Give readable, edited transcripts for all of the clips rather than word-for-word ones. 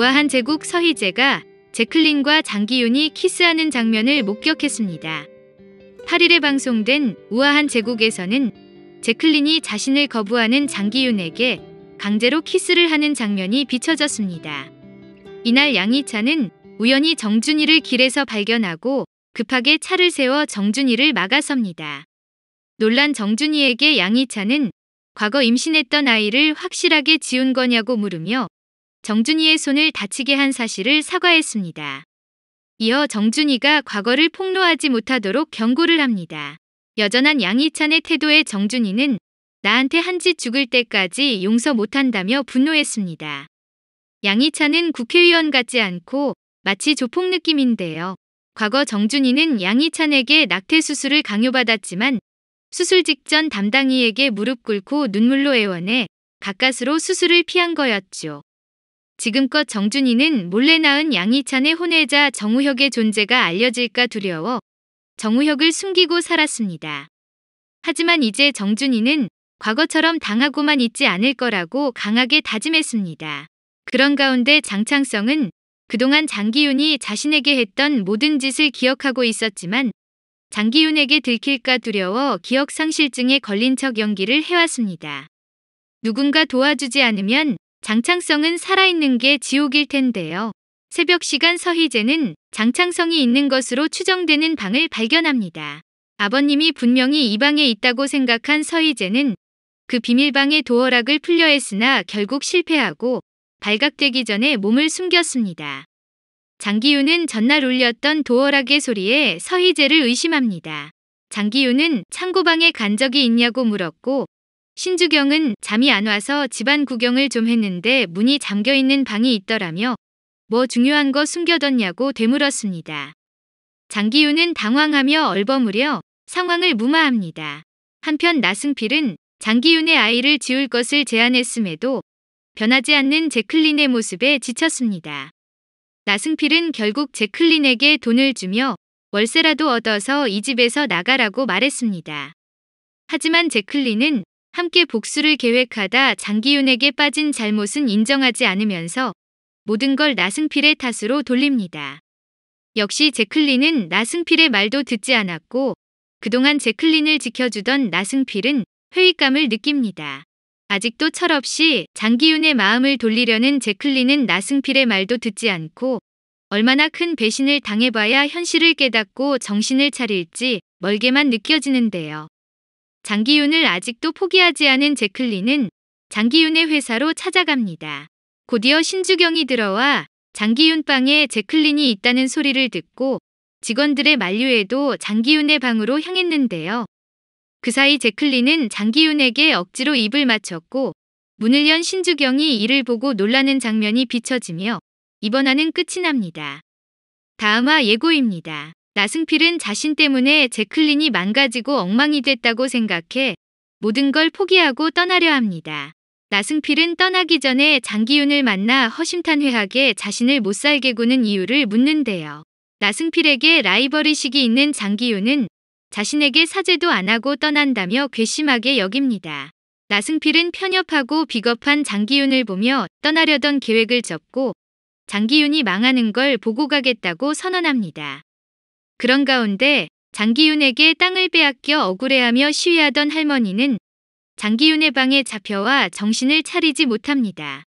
우아한 제국 서희재가 제클린과 장기윤이 키스하는 장면을 목격했습니다. 8일에 방송된 우아한 제국에서는 제클린이 자신을 거부하는 장기윤에게 강제로 키스를 하는 장면이 비춰졌습니다. 이날 양희찬은 우연히 정준이를 길에서 발견하고 급하게 차를 세워 정준이를 막아섭니다. 놀란 정준이에게 양희찬은 과거 임신했던 아이를 확실하게 지운 거냐고 물으며 정준이의 손을 다치게 한 사실을 사과했습니다. 이어 정준이가 과거를 폭로하지 못하도록 경고를 합니다. 여전한 양희찬의 태도에 정준이는 나한테 한 짓 죽을 때까지 용서 못한다며 분노했습니다. 양희찬은 국회의원 같지 않고 마치 조폭 느낌인데요. 과거 정준이는 양희찬에게 낙태 수술을 강요받았지만 수술 직전 담당이에게 무릎 꿇고 눈물로 애원해 가까스로 수술을 피한 거였죠. 지금껏 정준이는 몰래 낳은 양희찬의 혼외자 정우혁의 존재가 알려질까 두려워 정우혁을 숨기고 살았습니다. 하지만 이제 정준이는 과거처럼 당하고만 있지 않을 거라고 강하게 다짐했습니다. 그런 가운데 장창성은 그동안 장기윤이 자신에게 했던 모든 짓을 기억하고 있었지만 장기윤에게 들킬까 두려워 기억상실증에 걸린 척 연기를 해왔습니다. 누군가 도와주지 않으면 장창성은 살아있는 게 지옥일 텐데요. 새벽 시간 서희재는 장창성이 있는 것으로 추정되는 방을 발견합니다. 아버님이 분명히 이 방에 있다고 생각한 서희재는 그 비밀방의 도어락을 풀려 했으나 결국 실패하고 발각되기 전에 몸을 숨겼습니다. 장기윤은 전날 울렸던 도어락의 소리에 서희재를 의심합니다. 장기윤은 창고방에 간 적이 있냐고 물었고 신주경은 잠이 안 와서 집안 구경을 좀 했는데 문이 잠겨있는 방이 있더라며 뭐 중요한 거 숨겨뒀냐고 되물었습니다. 장기윤은 당황하며 얼버무려 상황을 무마합니다. 한편 나승필은 장기윤의 아이를 지울 것을 제안했음에도 변하지 않는 제클린의 모습에 지쳤습니다. 나승필은 결국 제클린에게 돈을 주며 월세라도 얻어서 이 집에서 나가라고 말했습니다. 하지만 제클린은 함께 복수를 계획하다 장기윤에게 빠진 잘못은 인정하지 않으면서 모든 걸 나승필의 탓으로 돌립니다. 역시 제클린은 나승필의 말도 듣지 않았고 그동안 제클린을 지켜주던 나승필은 회의감을 느낍니다. 아직도 철없이 장기윤의 마음을 돌리려는 제클린은 나승필의 말도 듣지 않고 얼마나 큰 배신을 당해봐야 현실을 깨닫고 정신을 차릴지 멀게만 느껴지는데요. 장기윤을 아직도 포기하지 않은 제클린은 장기윤의 회사로 찾아갑니다. 곧이어 신주경이 들어와 장기윤 방에 제클린이 있다는 소리를 듣고 직원들의 만류에도 장기윤의 방으로 향했는데요. 그 사이 제클린은 장기윤에게 억지로 입을 맞췄고 문을 연 신주경이 이를 보고 놀라는 장면이 비춰지며 이번화는 끝이 납니다. 다음화 예고입니다. 나승필은 자신 때문에 제클린이 망가지고 엉망이 됐다고 생각해 모든 걸 포기하고 떠나려 합니다. 나승필은 떠나기 전에 장기윤을 만나 허심탄회하게 자신을 못살게 구는 이유를 묻는데요. 나승필에게 라이벌의식이 있는 장기윤은 자신에게 사죄도 안 하고 떠난다며 괘씸하게 여깁니다. 나승필은 편협하고 비겁한 장기윤을 보며 떠나려던 계획을 접고 장기윤이 망하는 걸 보고 가겠다고 선언합니다. 그런 가운데 장기윤에게 땅을 빼앗겨 억울해하며 시위하던 할머니는 장기윤의 방에 잡혀와 정신을 차리지 못합니다.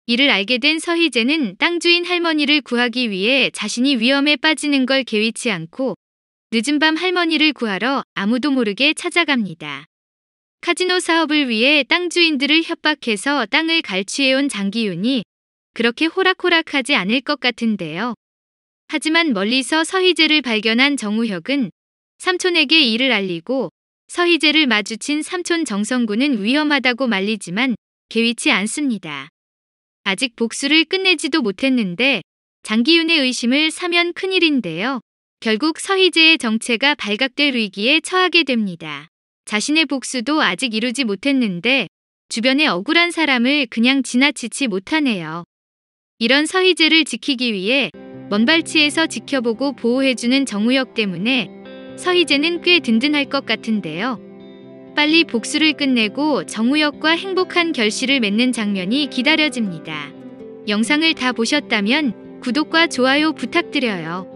이를 알게 된 서희재는 땅 주인 할머니를 구하기 위해 자신이 위험에 빠지는 걸 개의치 않고 늦은 밤 할머니를 구하러 아무도 모르게 찾아갑니다. 카지노 사업을 위해 땅 주인들을 협박해서 땅을 갈취해온 장기윤이 그렇게 호락호락하지 않을 것 같은데요. 하지만 멀리서 서희재를 발견한 정우혁은 삼촌에게 이를 알리고 서희재를 마주친 삼촌 정성군은 위험하다고 말리지만 개의치 않습니다. 아직 복수를 끝내지도 못했는데 장기윤의 의심을 사면 큰일인데요. 결국 서희재의 정체가 발각될 위기에 처하게 됩니다. 자신의 복수도 아직 이루지 못했는데 주변에 억울한 사람을 그냥 지나치지 못하네요. 이런 서희재를 지키기 위해 먼 발치에서 지켜보고 보호해주는 정우혁 때문에 서희재는 꽤 든든할 것 같은데요. 빨리 복수를 끝내고 정우혁과 행복한 결실을 맺는 장면이 기다려집니다. 영상을 다 보셨다면 구독과 좋아요 부탁드려요.